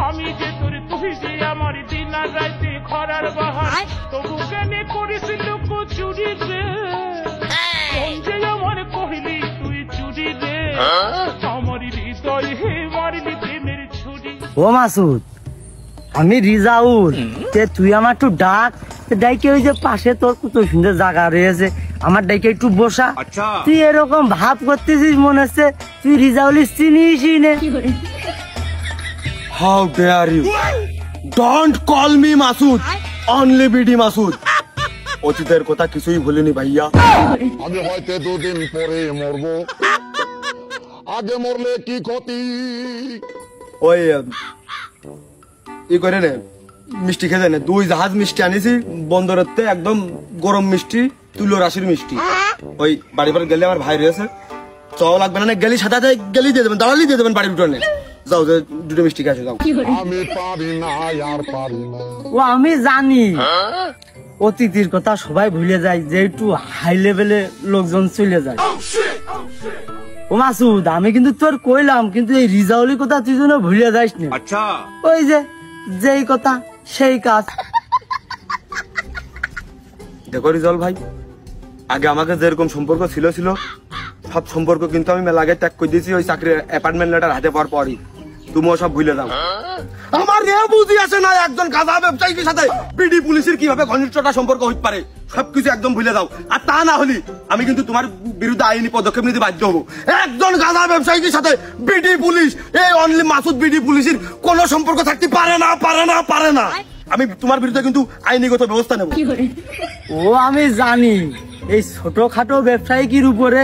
আমি যে তোর তুই যে আমার দিন আর রাতে খরার বাহার তবু কেনে করেছিল চুরি রে যে আমার কহিলি তুই চুরি রে আমার হৃদয় হে মারলি প্রেমের ছুরি। ও মাসুদ, আমি রিজাউল, তুই আমার একটু ডাক ডাইকে, ওই যে পাশে তোর কত সুন্দর জায়গা রয়েছে, আমার ডাইকে একটু বসা। তুই এরকম ভাব করতেছিস মনে হচ্ছে তুই রিজাউল চিনিসই না। How dare you? Don't call me Masud, only BD Masud. অতীতের কথা কিছুই ভুলিনি ভাইয়া। আমি হয়তো দুদিন পরে মরবো, আগে মরলে কি ক্ষতি। ওই ই করে নে, মিষ্টি খেতে নে, 2 জাহাজ মিষ্টি আনিছি বন্দরেতে, একদম গরম মিষ্টি, তুলো রাশির মিষ্টি। ওই বাড়ি পর গেলে আমার ভাই রয়েছে, চাও লাগবে না, গেলি সাথে গেলি দিয়ে দেবেন, দাঁড়ালি দিয়ে দেবেন বাড়ির উঠোনে। যাও যে 2টো মিষ্টি খাইছো যাও। আমি পারি না আর পারি না। ও আমি জানি অতিথির কথা সবাই ভুলে যায়, যে একটু হাই লেভেলে লোকজন চলে যায়। ও মাসুদ, আমি কিন্তু তোর কইলাম, কিন্তু এই রিজাউলি কথা তুই যেন ভুলে যাস না। আচ্ছা, ওই যে যেই কথা সেই কাজ। দেখো রিজাউল ভাই, আগে আমাকে যেরকম সম্পর্ক ছিল সব সম্পর্ক কিন্তু আমি মেলা আগে ত্যাগ করে দিয়েছি। ওই চাকরির অ্যাপার্টমেন্ট লেটার হাতে পাওয়ার পরই তুমিও সব ভুলে যাও। আমার বুঝি আসে না একজন গাধা ব্যবসায়ীর সাথে বিডি পুলিশের কিভাবে ঘনিষ্ঠতা সম্পর্ক হইতে পারে, সবকিছু একদম ভুলে যাও। আর তা না হলে আমি কিন্তু তোমার বিরুদ্ধে আইনি পদক্ষেপ নিতে বাধ্য হবো। একজন গাধা ব্যবসায়ীর সাথে বিডি পুলিশ, এই অনলি মাসুদ বিডি পুলিশের কোন সম্পর্ক থাকতে পারে না, পারে না, পারে না। আমি তোমার বিরুদ্ধে কিন্তু আইনিগত ব্যবস্থা নেব। ও আমি জানি এই ছোটখাটো ব্যবসায়ীর উপরে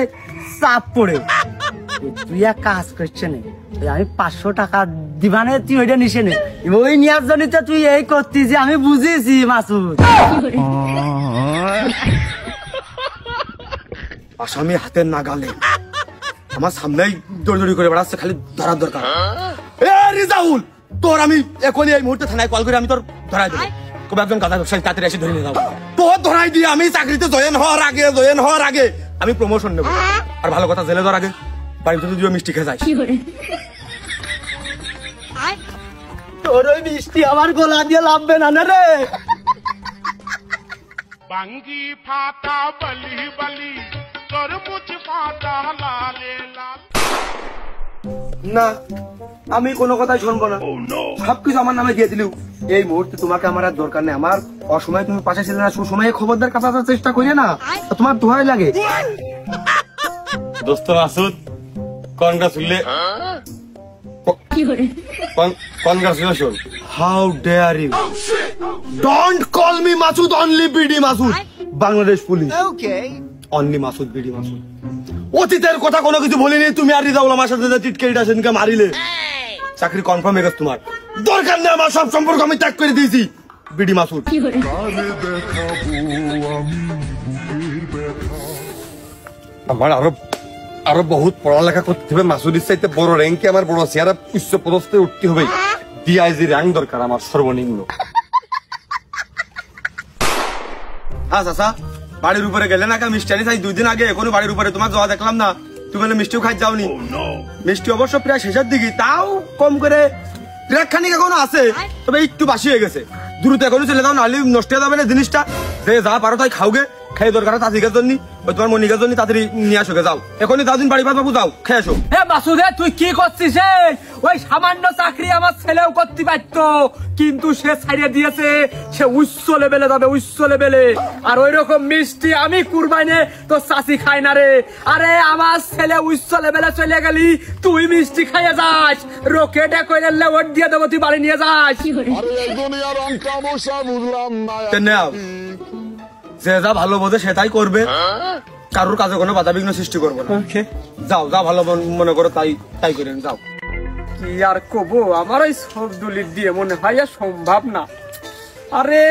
চাপ পড়ে। তুই এক কাজ করছে না, আমি 500 টাকা দিবানে তুই ওইটা নিশে নে, ওই নিয়ার জন্য তুই এই করতি, যে আমি বুঝেছি মাসুদ। আসামি হাতের নাগালে আমার সামনেই দৌড়দৌড়ি করে বেড়াচ্ছে, খালি ধরার দরকার। এ রিজাউল, তোর আমি এখনই এই মুহূর্তে থানায় কল করে আমি তোর ধরাই দেবো। কবে একজন গাধা ব্যবসায়ী তাড়াতাড়ি এসে ধরে নিয়ে যাও। তোর ধরাই দিয়ে আমি চাকরিতে জয়েন হওয়ার আগে আমি প্রমোশন নেবো। আর ভালো কথা, জেলে যাওয়ার আগে বাড়িতে যদি মিষ্টি খেয়ে যায়। তোর ওই মিষ্টি আমার গোলা দিয়ে লাভবে না রে। বাঙ্গি ফাটা বলি বলি তরমুজ ফাটা লালে লাল। না, আমি কোনো কথাই শুনবো না, সবকিছু আমার নামে দিয়ে দিলেও এই মুহূর্তে তোমাকে আমার আর দরকার নেই। আমার অসময়ে তুমি পাশে ছিলে না, সুসময়ে খবরদার কাছে আসার চেষ্টা করিয়ে না, তোমার দোহাই লাগে। দোস্ত Masud, congratulation. How dare you? Don't call me Masud, only BD Masud, Bangladesh police. Only Masud, BD Masud. অতীতের কথা কোনো কিছু বলিনি। তুমি আর রিজাউল আমার সাথে টিটকেরিটা সেদিনকে মারিলে, চাকরি কনফার্ম হয়ে গেছে তোমার। দরকার নেই, আমার সব সম্পর্ক আমি ত্যাগ করে দিয়েছি। বিডি মাসুদ। আমার আরো বহুত পড়ালেখা করতে হবে, মাসুদের চাইতে বড় র্যাঙ্কে আমার বড় চেয়ারা উচ্চ পদস্থে উঠতে হবে। ডিআইজি র্যাঙ্ক দরকার আমার সর্বনিম্ন। আচ্ছা, বাড়ির উপরে গেলে না, মিষ্টি আনি 2 দিন আগে, এখনো বাড়ির উপরে তোমার যাওয়া দেখলাম না। তুমি মিষ্টিও খাই যাওনি। মিষ্টি অবশ্য প্রায় শেষের দিকে, তাও কম করে খানিক এখনো আছে, তবে একটু বাসি হয়ে গেছে। দ্রুত এখনো চলে যাও, নাহলে নষ্ট হয়ে যাবে না জিনিসটা। যে যা পারো তাই খাওগে, খেয়ে দরকার তাঁতিকার জন্য, ওই তোমার মনিকার জন্য তাড়াতাড়ি নিয়ে আসো। যাও এখনই, যাও দিন বাড়ি বাবু, যাও খেয়ে আসো। হে মাসুদে, তুই কি করছিস? ওই সামান্য চাকরি আমার ছেলেও করতে পারত, কিন্তু সে ছাড়িয়ে দিয়েছে। সে উচ্চ লেভেলে যাবে, উচ্চ লেভেলে। আর ওই রকম মিষ্টি আমি কুরবাইনে তোর চাষি খাই না রে। আরে আমার ছেলে উচ্চ লেভেলে চলে গেলি, তুই মিষ্টি খাইয়ে যাস, রকেটে করে ওট দিয়ে দেবো, তুই বাড়ি নিয়ে যাস। আরে এই দুনিয়ার অঙ্ক অবশ্য বুঝলাম না। যে যা ভালো বোঝে সেটাই করবে, কারোর কাজে কোনো বাধাবিঘ্ন সৃষ্টি করবো না। যাও ভালো মনে করো তাই করেন, যাও। কি আর কব, আমার ওই সবদুলির দিয়ে মনে হয় সম্ভব না। আরে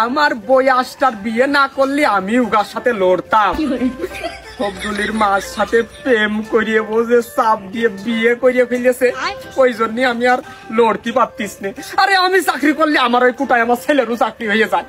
আমার বয়সটার বিয়ে না করলে আমি উগার সাথে লড়তাম। সবদুলির মার সাথে প্রেম করিয়ে বোঝে চাপ দিয়ে বিয়ে করিয়ে ফেলেছে, ওই জন্য আমি আর লড়তে পারতিস না। আরে আমি চাকরি করলে আমার ওই কুটায় আমার ছেলেরও চাকরি হয়ে যায়।